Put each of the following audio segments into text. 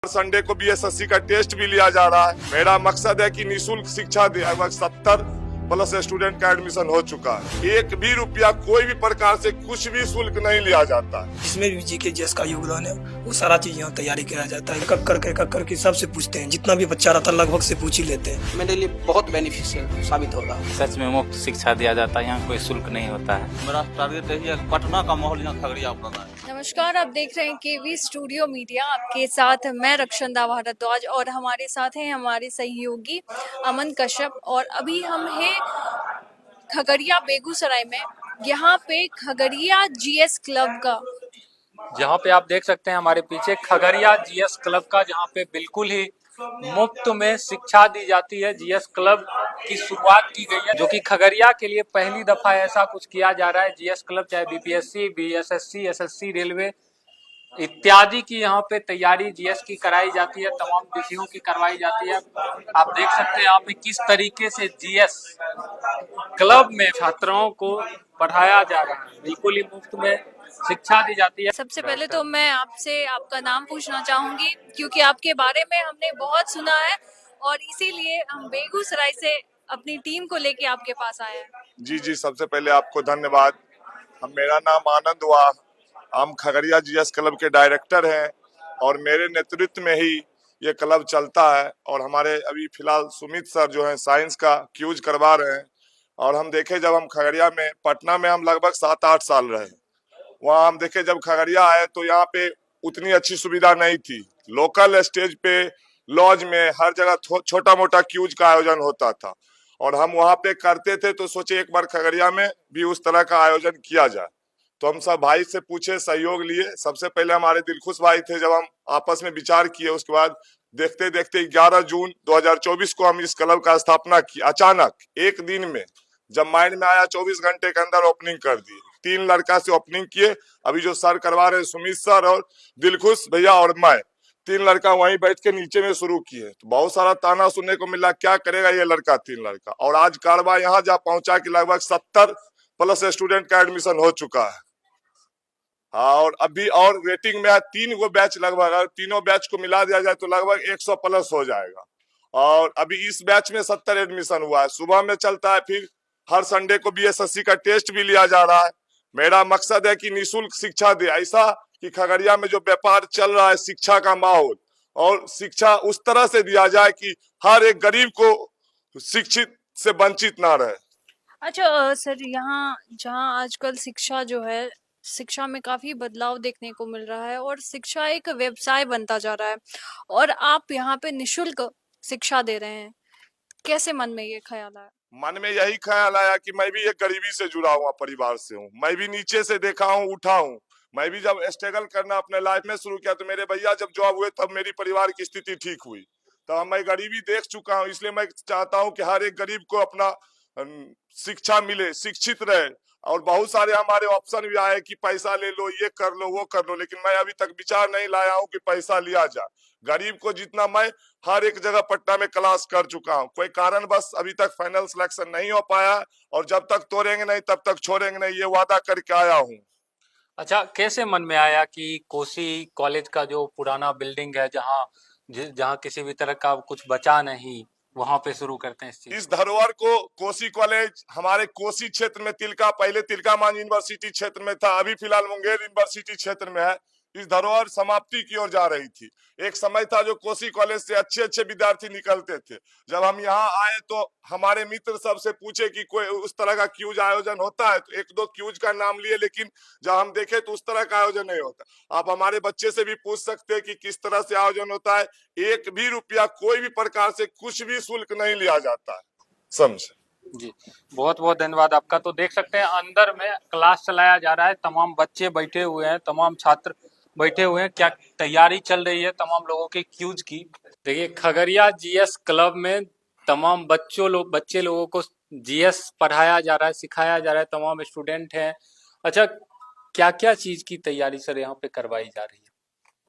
Sunday को BSSC का test भी लिया जा रहा है। मेरा मकसद है कि निःशुल्क शिक्षा दे। 70+ स्टूडेंट का एडमिशन हो चुका है। 1 भी रुपया कोई भी प्रकार से कुछ भी शुल्क नहीं लिया जाता है। जिसमें भी जीके जीएस का योगदान है वो सारा चीज यहाँ तैयारी किया जाता है। एक करके सबसे पूछते हैं, जितना भी बच्चा रहता है लगभग से पूछ ही लेते हैं। मेरे लिए बहुत बेनिफिशियल साबित होगा। सच में मुफ्त शिक्षा दिया जाता है, यहाँ कोई शुल्क नहीं होता है। मेरा टारगेट है पटना का माहौल यहाँ खगड़िया अपनाना है। नमस्कार, आप देख रहे हैं केवी स्टूडियो मीडिया। आपके साथ मैं रक्षंदा भारद्वाज और हमारे साथ हैं हमारे सहयोगी अमन कश्यप। और अभी हम हैं खगड़िया बेगूसराय में। यहाँ पे खगड़िया जीएस क्लब का, जहाँ पे आप देख सकते हैं हमारे पीछे खगड़िया जीएस क्लब का, जहाँ पे बिल्कुल ही मुफ्त में शिक्षा दी जाती है। जीएस क्लब की शुरुआत की गई है, जो कि खगड़िया के लिए पहली दफा ऐसा कुछ किया जा रहा है। जीएस क्लब चाहे बीपीएससी, बीएसएससी, एसएससी, रेलवे इत्यादि की यहाँ पे तैयारी जीएस की कराई जाती है, तमाम विषयों की करवाई जाती है। आप देख सकते हैं यहाँ पे किस तरीके से जीएस क्लब में छात्राओं को पढ़ाया जा रहा है। बिल्कुल ही मुफ्त में शिक्षा दी जाती है। सबसे पहले तो मैं आपसे आपका नाम पूछना चाहूंगी, क्योंकि आपके बारे में हमने बहुत सुना है और इसीलिए हम बेगूसराय से अपनी टीम को लेके आपके पास आए हैं। जी, सबसे पहले आपको धन्यवाद। मेरा नाम आनंद हुआ। हम खगड़िया जीएस क्लब के डायरेक्टर हैं और मेरे नेतृत्व में ही ये क्लब चलता है। और हमारे अभी फिलहाल सुमित सर जो हैं साइंस का क्यूज करवा रहे हैं। और हम देखे जब हम खगड़िया में, पटना में हम लगभग 7-8 साल रहे, वहाँ हम देखे जब खगड़िया आए तो यहाँ पे उतनी अच्छी सुविधा नहीं थी। लोकल स्टेज पे, लॉज में, हर जगह छोटा मोटा क्यूज का आयोजन होता था और हम वहाँ पे करते थे। तो सोचे एक बार खगड़िया में भी उस तरह का आयोजन किया जाए। तो हम सब भाई से पूछे, सहयोग लिए। सबसे पहले हमारे दिलखुश भाई थे, जब हम आपस में विचार किए उसके बाद देखते देखते 11 जून 2024 को हम इस क्लब का स्थापना की। अचानक एक दिन में जब माइंड में आया 24 घंटे के अंदर ओपनिंग कर दी। 3 लड़का से ओपनिंग किए। अभी जो सर करवा रहे हैं सुमित सर और दिलखुश भैया और मैं, 3 लड़का वहीं बैठ के नीचे में शुरू किए। तो बहुत सारा ताना सुनने को मिला, क्या करेगा ये लड़का 3 लड़का। और आज कारवा यहाँ जा पहुंचा कि लगभग 70+ स्टूडेंट का एडमिशन हो चुका है। हाँ, और अभी और वेटिंग में है 3 गो बैच लगभग। अगर तीनों बैच को मिला दिया जाए तो लगभग 100+ हो जाएगा। और अभी इस बैच में 70 एडमिशन हुआ है। सुबह में चलता है, फिर हर संडे को बीएसएससी का टेस्ट भी लिया जा रहा है। मेरा मकसद है कि निःशुल्क शिक्षा दे, ऐसा कि खगड़िया में जो व्यापार चल रहा है शिक्षा का माहौल, और शिक्षा उस तरह से दिया जाए कि हर एक गरीब को शिक्षित से वंचित ना रहे। अच्छा सर, यहाँ जहाँ आजकल शिक्षा जो है, शिक्षा में काफी बदलाव देखने को मिल रहा है और शिक्षा एक व्यवसाय बनता जा रहा है और आप यहाँ पे निःशुल्क शिक्षा दे रहे हैं। कैसे मन में ये ख्याल आया? मन में यही ख्याल आया कि मैं भी एक गरीबी से जुड़ा हुआ परिवार से हूँ। मैं भी नीचे से देखा हूँ, उठा हूँ। मैं भी जब स्ट्रगल करना अपने लाइफ में शुरू किया तो मेरे भैया जब जॉब हुए तब मेरी परिवार की स्थिति ठीक हुई। तो मैं गरीबी देख चुका हूँ, इसलिए मैं चाहता हूँ कि हर एक गरीब को अपना शिक्षा मिले, शिक्षित रहे। और बहुत सारे हमारे ऑप्शन भी आए कि पैसा ले लो, ये कर लो, वो कर लो, लेकिन मैं अभी तक विचार नहीं लाया हूँ कि पैसा लिया जाए। गरीब को जितना मैं हर एक जगह पटना में क्लास कर चुका हूँ, कोई कारण बस अभी तक फाइनल सिलेक्शन नहीं हो पाया और जब तक तोड़ेंगे नहीं तब तक छोड़ेंगे नहीं, ये वादा करके आया हूँ। अच्छा, कैसे मन में आया कि कोसी कॉलेज का जो पुराना बिल्डिंग है, जहाँ किसी भी तरह का कुछ बचा नहीं, वहां पे शुरू करते हैं इस चीज? इस धरोहर को कोसी कॉलेज हमारे कोसी क्षेत्र में, पहले तिलका मांझी यूनिवर्सिटी क्षेत्र में था, अभी फिलहाल मुंगेर यूनिवर्सिटी क्षेत्र में है। इस धरोहर समाप्ति की ओर जा रही थी। एक समय था जो कोसी कॉलेज से अच्छे अच्छे विद्यार्थी निकलते थे। जब हम यहाँ आए तो हमारे मित्र सबसे पूछे कि कोई उस तरह का क्यूज आयोजन होता है, तो 1-2 क्यूज का नाम लिए, लेकिन जब हम देखे तो उस तरह का आयोजन नहीं होता। आप हमारे बच्चे से भी पूछ सकते हैं कि किस तरह से आयोजन होता है। 1 भी रुपया कोई भी प्रकार से कुछ भी शुल्क नहीं लिया जाता है, समझे जी। बहुत बहुत धन्यवाद आपका। तो देख सकते हैं अंदर में क्लास चलाया जा रहा है, तमाम बच्चे बैठे हुए हैं, तमाम छात्र बैठे हुए हैं। क्या तैयारी चल रही है तमाम लोगों के क्यूज की। देखिए, खगड़िया जीएस क्लब में तमाम बच्चे लोगों को जीएस पढ़ाया जा रहा है, सिखाया जा रहा है, तमाम स्टूडेंट हैं। अच्छा, क्या क्या चीज की तैयारी सर यहाँ पे करवाई जा रही है?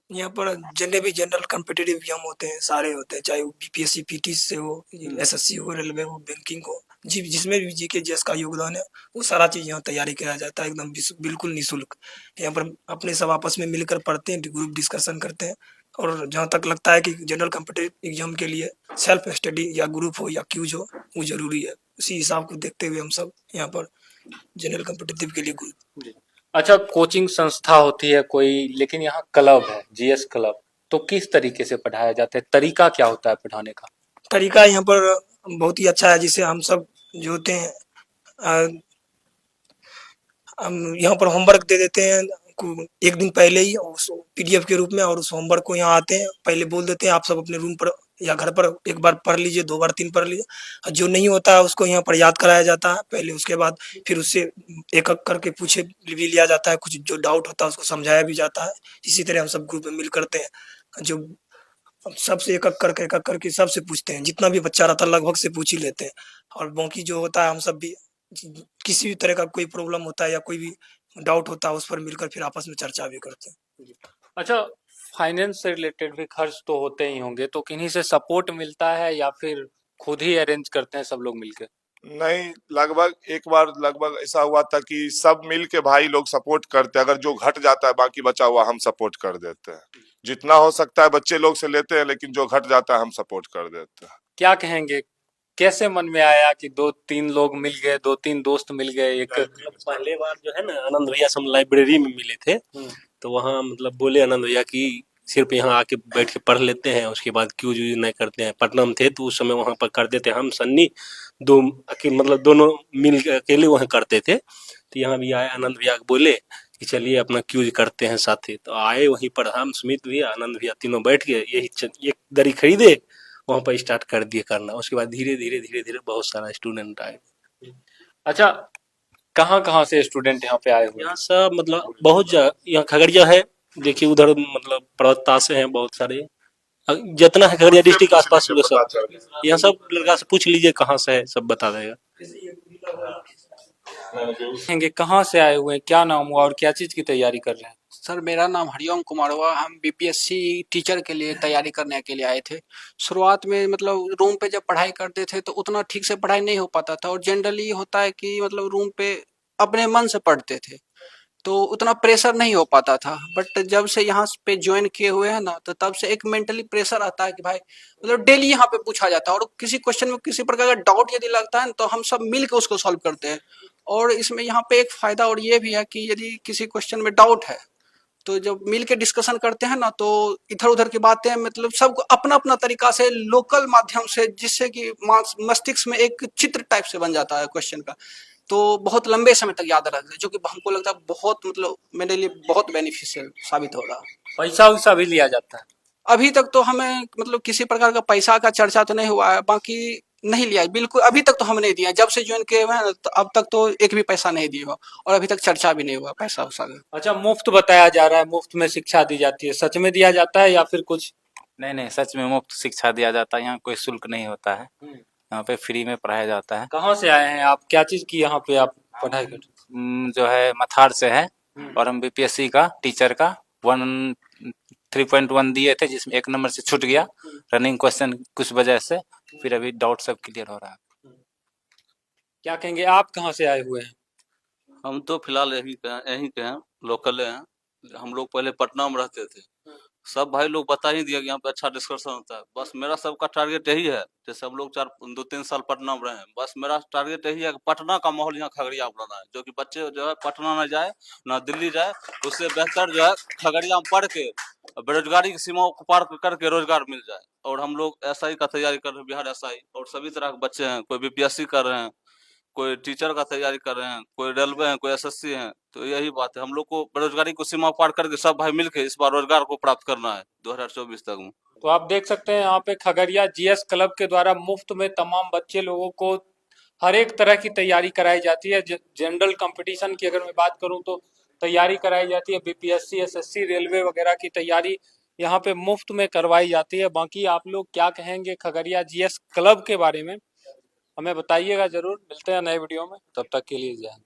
यहाँ पर जितने भी जनरल कॉम्पिटिटिव एग्जाम होते हैं सारे होते हैं, चाहे वो बीपीएससी पीटी से हो, एसएससी हो, रेलवे हो, बैंकिंग हो, जिसमें भी जीके जीएस का योगदान है वो सारा चीज यहाँ तैयारी किया जाता है, एकदम बिल्कुल निःशुल्क। यहाँ पर अपने सब आपस में मिलकर पढ़ते हैं, ग्रुप डिस्कशन करते हैं और जहाँ तक लगता है कि जनरल कॉम्पिटिटिव एग्जाम के लिए सेल्फ स्टडी या ग्रुप हो या क्यूज हो वो जरूरी है। उसी हिसाब को देखते हुए हम सब यहाँ पर जनरल कॉम्पिटिटिव के लिए ग्रुप। अच्छा, कोचिंग संस्था होती है कोई, लेकिन यहाँ क्लब है, जीएस क्लब, तो किस तरीके से पढ़ाया जाता है, तरीका क्या होता है पढ़ाने का? तरीका यहाँ पर बहुत ही अच्छा है, जिसे हम सब जो होते हैं हम यहाँ पर होमवर्क दे देते हैं एक दिन पहले ही उस पीडीएफ के रूप में, और उस होमवर्क को यहाँ आते हैं पहले बोल देते हैं आप सब अपने रूम पर या घर पर एक बार पढ़ लीजिए, 2 बार 3 पढ़ लीजिए, और जो नहीं होता है उसको यहाँ पर याद कराया जाता है पहले। उसके बाद फिर उससे एक एक करके पूछे भी लिया जाता है, कुछ जो डाउट होता है उसको समझाया भी जाता है। इसी तरह हम सब ग्रुप में मिल करते हैं, जो सबसे एक एक करके सबसे पूछते हैं, जितना भी बच्चा रहता है लगभग से पूछ ही लेते हैं। और बाकी जो होता है हम सब भी किसी भी तरह का कोई प्रॉब्लम होता है या कोई भी डाउट होता है उस पर मिलकर फिर आपस में चर्चा भी करते हैं। अच्छा, फाइनेंस से रिलेटेड भी खर्च तो होते ही होंगे, तो किन्हीं से सपोर्ट मिलता है या फिर खुद ही अरेंज करते हैं सब लोग मिलकर? नहीं, लगभग एक बार लगभग ऐसा हुआ था कि सब मिल के भाई लोग सपोर्ट करते हैं, अगर जो घट जाता है बाकी बचा हुआ हम सपोर्ट कर देते हैं। जितना हो सकता है बच्चे लोग से लेते हैं, लेकिन जो घट जाता है हम सपोर्ट कर देते हैं। क्या कहेंगे, कैसे मन में आया कि 2-3 लोग मिल गए, 2-3 दोस्त मिल गए एक? पहले बार जो है ना आनंद भैया से हम लाइब्रेरी में मिले थे, तो वहाँ मतलब बोले आनंद भैया कि सिर्फ यहाँ आके बैठ के पढ़ लेते हैं, उसके बाद क्यूज यूज नहीं करते हैं। पटना में थे तो उस समय वहाँ पर करते थे हम सन्नी दो मतलब दोनों मिल के अकेले वहाँ करते थे। तो यहाँ भी आए आनंद भैया बोले कि चलिए अपना क्यूज करते हैं साथ ही, तो आए वहीं पर हम सुमित भैया आनंद भैया तीनों बैठ गए, यही एक दरी खरीदे वहाँ पर स्टार्ट कर दिए करना। उसके बाद धीरे धीरे बहुत सारा स्टूडेंट आए। अच्छा, कहाँ से स्टूडेंट यहाँ पे आए हुए? यहाँ सब मतलब बहुत जगह, यहाँ खगड़िया है, देखिए उधर मतलब पर्वता से हैं बहुत सारे, जितना है खगड़िया डिस्ट्रिक्ट आसपास में सब। यहाँ सब लड़का से पूछ लीजिए कहाँ से है, सब बता देगा। कहेंगे कहाँ से आए हुए हैं, क्या नाम हुआ और क्या चीज की तैयारी कर रहे हैं? सर मेरा नाम हरिओम कुमार हुआ। हम बीपीएससी टीचर के लिए तैयारी करने के लिए आए थे। शुरुआत में मतलब रूम पे जब पढ़ाई करते थे तो उतना ठीक से पढ़ाई नहीं हो पाता था, और जनरली होता है कि मतलब रूम पे अपने मन से पढ़ते थे तो उतना प्रेशर नहीं हो पाता था। बट जब से यहाँ पे ज्वाइन किए हुए हैं ना, तो तब से एक मेंटली प्रेशर आता है कि भाई मतलब डेली यहाँ पे पूछा जाता है, और किसी क्वेश्चन में किसी प्रकार का डाउट यदि लगता है तो हम सब मिल के उसको सॉल्व करते हैं। और इसमें यहाँ पे एक फायदा और ये भी है कि यदि किसी क्वेश्चन में डाउट है तो जब मिल के डिस्कशन करते हैं ना, तो इधर उधर की बातें मतलब सबको अपना अपना तरीका से लोकल माध्यम से, जिससे कि मस्तिष्क में एक चित्र टाइप से बन जाता है क्वेश्चन का, तो बहुत लंबे समय तक याद रहता है, जो कि हमको लगता है बहुत मतलब मेरे लिए बहुत बेनिफिशियल साबित होगा। पैसा वैसा भी लिया जाता है? अभी तक तो हमें मतलब किसी प्रकार का पैसा का चर्चा तो नहीं हुआ है, बाकी नहीं लिया बिल्कुल, अभी तक तो हम नहीं दिया। जब से ज्वाइन किए हुए हैं तो अब तक तो एक भी पैसा नहीं दिया हुआ, और अभी तक चर्चा भी नहीं हुआ पैसा वैसा का। अच्छा, मुफ्त बताया जा रहा है, मुफ्त में शिक्षा दी जाती है, सच में दिया जाता है या फिर कुछ? नहीं, सच में मुफ्त शिक्षा दिया जाता है। यहाँ कोई शुल्क नहीं होता है, यहाँ पे फ्री में पढ़ाया जाता है। कहाँ से आए हैं आप, क्या चीज की यहाँ पे आप पढ़ाई कर? जो है मथार से है, और हम बीपीएससी का टीचर का 3.1 दिए थे, जिसमें 1 नंबर से छूट गया रनिंग क्वेश्चन कुछ वजह से, फिर अभी डाउट सब क्लियर हो रहा है। क्या कहेंगे, आप कहाँ से आए हुए हैं? हम तो फिलहाल यहीं के हैं, लोकल हैं। हम लोग पहले पटना में रहते थे। सब भाई लोग बता ही दिया कि यहाँ पे अच्छा डिस्कशन होता है। बस मेरा सबका टारगेट यही है, जैसे हम लोग 2-3 साल पटना में रहे हैं, बस मेरा टारगेट यही है कि पटना का माहौल यहाँ खगड़िया में बनाना है, जो कि बच्चे जो है पटना न जाए, ना दिल्ली जाए, उससे बेहतर जो है खगड़िया में पढ़ के बेरोजगारी की सीमाओं को पार करके रोजगार मिल जाए। और हम लोग एसआई का तैयारी कर रहे हैं, बिहार एसआई, और सभी तरह के बच्चे हैं, कोई बीपीएससी कर रहे हैं, कोई टीचर का तैयारी कर रहे हैं, कोई रेलवे है, कोई एसएससी है। तो यही बात है, हम लोग को बेरोजगारी को सीमा पार करके सब भाई मिलके इस बार रोजगार को प्राप्त करना है 2024 तक में। तो आप देख सकते हैं यहाँ पे खगड़िया जीएस क्लब के द्वारा मुफ्त में तमाम बच्चे लोगों को हर एक तरह की तैयारी कराई जाती है। जनरल कंपटीशन की अगर मैं बात करूं तो तैयारी कराई जाती है, बीपीएससी एसएससी रेलवे वगैरह की तैयारी यहाँ पे मुफ्त में करवाई जाती है। बाकी आप लोग क्या कहेंगे खगड़िया जीएस क्लब के बारे में, हमें बताइएगा जरूर। मिलते हैं नए वीडियो में, तब तक के लिए जय हिंद।